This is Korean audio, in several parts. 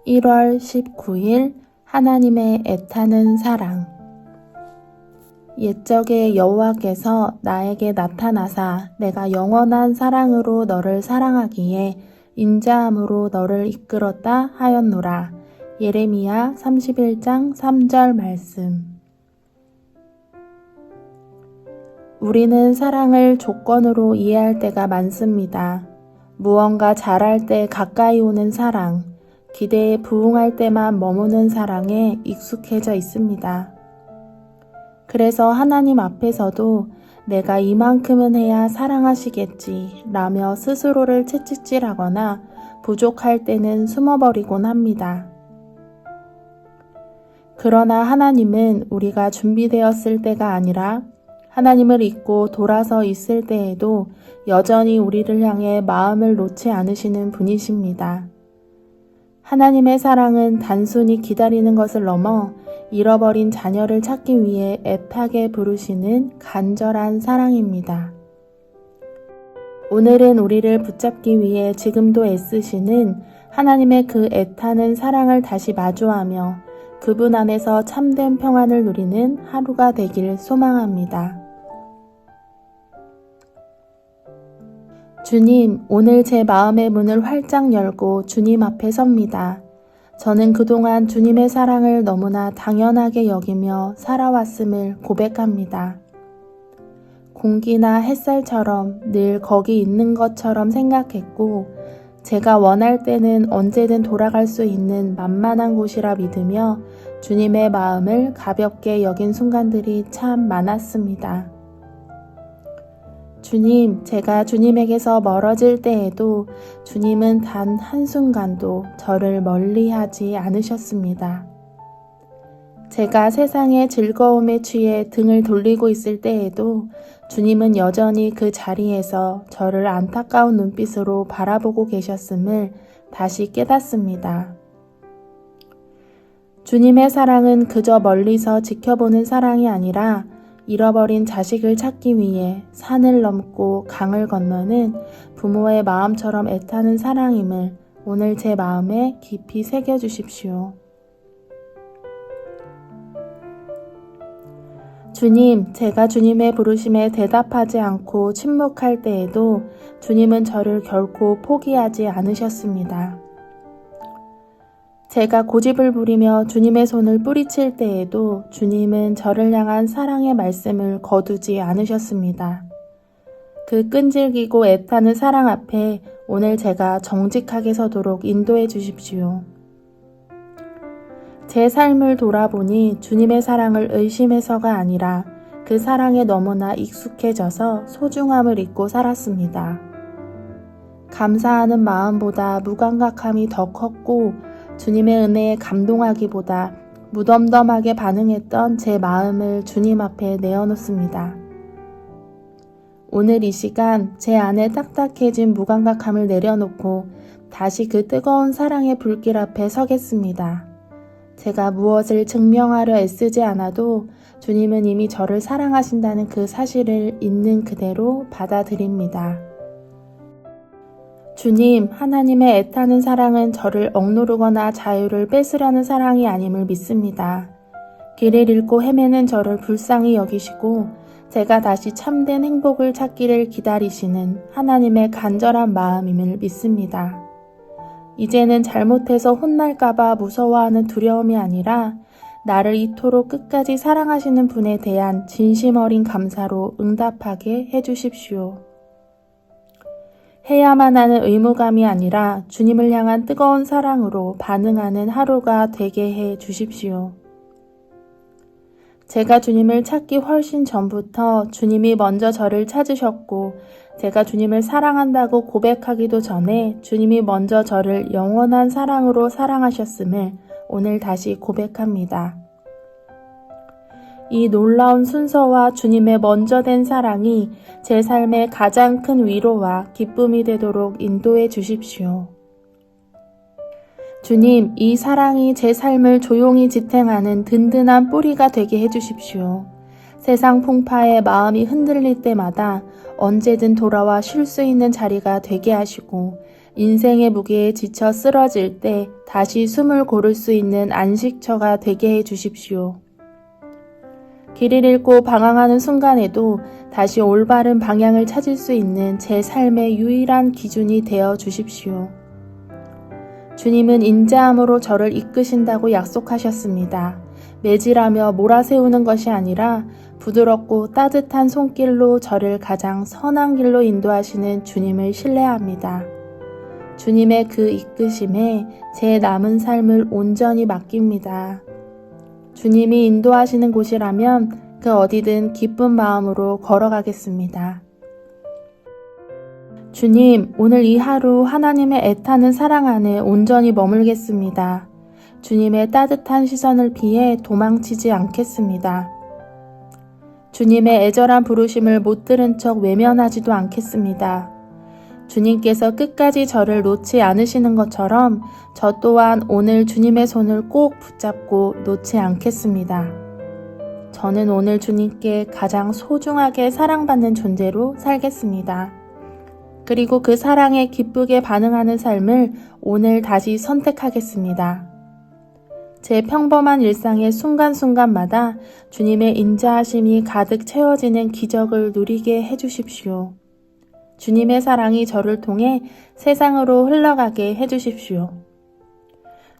1월 19일 하나님의 애타는 사랑. 옛적에 여호와께서 나에게 나타나사 내가 영원한 사랑으로 너를 사랑하기에 인자함으로 너를 이끌었다 하였노라. 예레미야 31장 3절 말씀. 우리는 사랑을 조건으로 이해할 때가 많습니다. 무언가 잘할 때 가까이 오는 사랑, 기대에 부응할 때만 머무는 사랑에 익숙해져 있습니다. 그래서 하나님 앞에서도 내가 이만큼은 해야 사랑하시겠지 라며 스스로를 채찍질하거나 부족할 때는 숨어버리곤 합니다. 그러나 하나님은 우리가 준비되었을 때가 아니라 하나님을 잊고 돌아서 있을 때에도 여전히 우리를 향해 마음을 놓지 않으시는 분이십니다. 하나님의 사랑은 단순히 기다리는 것을 넘어 잃어버린 자녀를 찾기 위해 애타게 부르시는 간절한 사랑입니다. 오늘은 우리를 붙잡기 위해 지금도 애쓰시는 하나님의 그 애타는 사랑을 다시 마주하며 그분 안에서 참된 평안을 누리는 하루가 되길 소망합니다. 주님, 오늘 제 마음의 문을 활짝 열고 주님 앞에 섭니다. 저는 그동안 주님의 사랑을 너무나 당연하게 여기며 살아왔음을 고백합니다. 공기나 햇살처럼 늘 거기 있는 것처럼 생각했고, 제가 원할 때는 언제든 돌아갈 수 있는 만만한 곳이라 믿으며 주님의 마음을 가볍게 여긴 순간들이 참 많았습니다. 주님, 제가 주님에게서 멀어질 때에도 주님은 단 한순간도 저를 멀리하지 않으셨습니다. 제가 세상의 즐거움에 취해 등을 돌리고 있을 때에도 주님은 여전히 그 자리에서 저를 안타까운 눈빛으로 바라보고 계셨음을 다시 깨닫습니다. 주님의 사랑은 그저 멀리서 지켜보는 사랑이 아니라 잃어버린 자식을 찾기 위해 산을 넘고 강을 건너는 부모의 마음처럼 애타는 사랑임을 오늘 제 마음에 깊이 새겨주십시오. 주님, 제가 주님의 부르심에 대답하지 않고 침묵할 때에도 주님은 저를 결코 포기하지 않으셨습니다. 제가 고집을 부리며 주님의 손을 뿌리칠 때에도 주님은 저를 향한 사랑의 말씀을 거두지 않으셨습니다. 그 끈질기고 애타는 사랑 앞에 오늘 제가 정직하게 서도록 인도해 주십시오. 제 삶을 돌아보니 주님의 사랑을 의심해서가 아니라 그 사랑에 너무나 익숙해져서 소중함을 잊고 살았습니다. 감사하는 마음보다 무감각함이 더 컸고 주님의 은혜에 감동하기보다 무덤덤하게 반응했던 제 마음을 주님 앞에 내어놓습니다. 오늘 이 시간 제 안에 딱딱해진 무감각함을 내려놓고 다시 그 뜨거운 사랑의 불길 앞에 서겠습니다. 제가 무엇을 증명하려 애쓰지 않아도 주님은 이미 저를 사랑하신다는 그 사실을 있는 그대로 받아들입니다. 주님, 하나님의 애타는 사랑은 저를 억누르거나 자유를 뺏으려는 사랑이 아님을 믿습니다. 길을 잃고 헤매는 저를 불쌍히 여기시고 제가 다시 참된 행복을 찾기를 기다리시는 하나님의 간절한 마음임을 믿습니다. 이제는 잘못해서 혼날까봐 무서워하는 두려움이 아니라 나를 이토록 끝까지 사랑하시는 분에 대한 진심 어린 감사로 응답하게 해주십시오. 해야만 하는 의무감이 아니라 주님을 향한 뜨거운 사랑으로 반응하는 하루가 되게 해 주십시오. 제가 주님을 찾기 훨씬 전부터 주님이 먼저 저를 찾으셨고 제가 주님을 사랑한다고 고백하기도 전에 주님이 먼저 저를 영원한 사랑으로 사랑하셨음을 오늘 다시 고백합니다. 이 놀라운 순서와 주님의 먼저 된 사랑이 제 삶의 가장 큰 위로와 기쁨이 되도록 인도해 주십시오. 주님, 이 사랑이 제 삶을 조용히 지탱하는 든든한 뿌리가 되게 해주십시오. 세상 풍파에 마음이 흔들릴 때마다 언제든 돌아와 쉴 수 있는 자리가 되게 하시고 인생의 무게에 지쳐 쓰러질 때 다시 숨을 고를 수 있는 안식처가 되게 해 주십시오. 길을 잃고 방황하는 순간에도 다시 올바른 방향을 찾을 수 있는 제 삶의 유일한 기준이 되어 주십시오. 주님은 인자함으로 저를 이끄신다고 약속하셨습니다. 매질하며 몰아세우는 것이 아니라 부드럽고 따뜻한 손길로 저를 가장 선한 길로 인도하시는 주님을 신뢰합니다. 주님의 그 이끄심에 제 남은 삶을 온전히 맡깁니다. 주님이 인도하시는 곳이라면 그 어디든 기쁜 마음으로 걸어가겠습니다. 주님, 오늘 이 하루 하나님의 애타는 사랑 안에 온전히 머물겠습니다. 주님의 따뜻한 시선을 피해 도망치지 않겠습니다. 주님의 애절한 부르심을 못 들은 척 외면하지도 않겠습니다. 주님께서 끝까지 저를 놓지 않으시는 것처럼 저 또한 오늘 주님의 손을 꼭 붙잡고 놓지 않겠습니다. 저는 오늘 주님께 가장 소중하게 사랑받는 존재로 살겠습니다. 그리고 그 사랑에 기쁘게 반응하는 삶을 오늘 다시 선택하겠습니다. 제 평범한 일상의 순간순간마다 주님의 인자하심이 가득 채워지는 기적을 누리게 해주십시오. 주님의 사랑이 저를 통해 세상으로 흘러가게 해주십시오.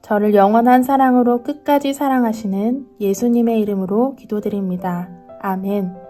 저를 영원한 사랑으로 끝까지 사랑하시는 예수님의 이름으로 기도드립니다. 아멘.